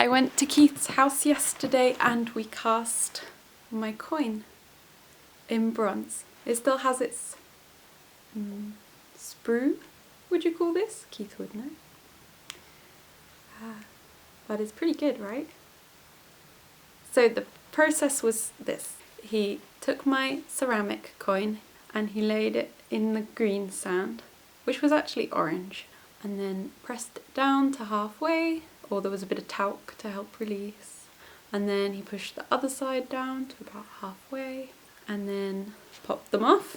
I went to Keith's house yesterday and we cast my coin in bronze. It still has its sprue, would you call this? Keith would know. But it's pretty good, right? So the process was this. He took my ceramic coin and he laid it in the green sand, which was actually orange, and then pressed it down to halfway, or there was a bit of talc to help release, and then he pushed the other side down to about halfway, and then popped them off,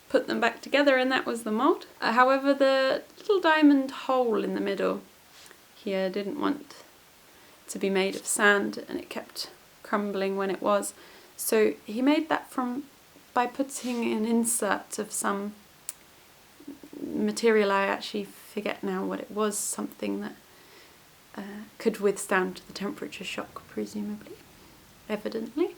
put them back together, and that was the mould. However, the little diamond hole in the middle here didn't want to be made of sand, and it kept crumbling when it was. So he made that by putting an insert of some material. I actually forget now what it was, something that could withstand the temperature shock, presumably, evidently.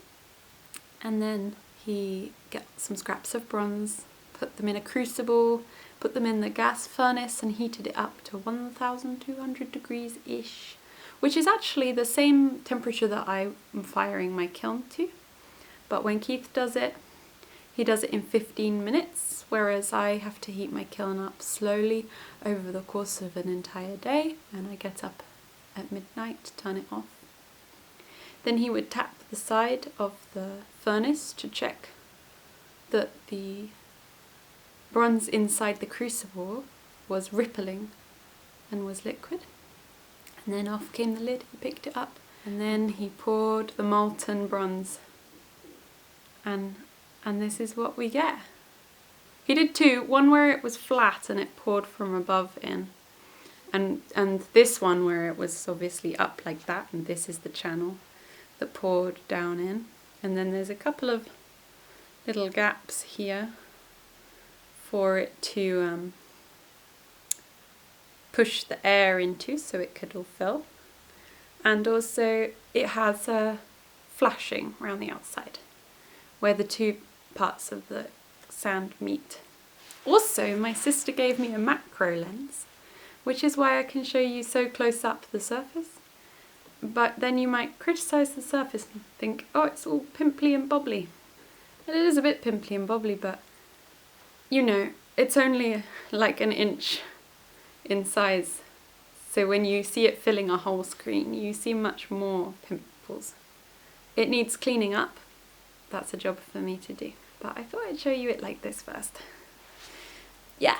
And then he got some scraps of bronze, put them in a crucible, put them in the gas furnace and heated it up to 1200 degrees-ish, which is actually the same temperature that I'm firing my kiln to. But when Keith does it, he does it in 15 minutes, whereas I have to heat my kiln up slowly over the course of an entire day, and I get up at midnight to turn it off. Then he would tap the side of the furnace to check that the bronze inside the crucible was rippling and was liquid. And then off came the lid, he picked it up, and then he poured the molten bronze. And this is what we get. He did two, one where it was flat and it poured from above in, and this one where it was obviously up like that, and this is the channel that poured down in. And then there's a couple of little gaps here for it to push the air into so it could all fill. And also it has a flashing around the outside where the two parts of the sand meet. Also, my sister gave me a macro lens, which is why I can show you so close up the surface. But then you might criticise the surface and think, oh, it's all pimply and bobbly. And it is a bit pimply and bobbly, but you know, it's only like an inch in size. So when you see it filling a whole screen, you see much more pimples. It needs cleaning up. That's a job for me to do. But I thought I'd show you it like this first. Yeah.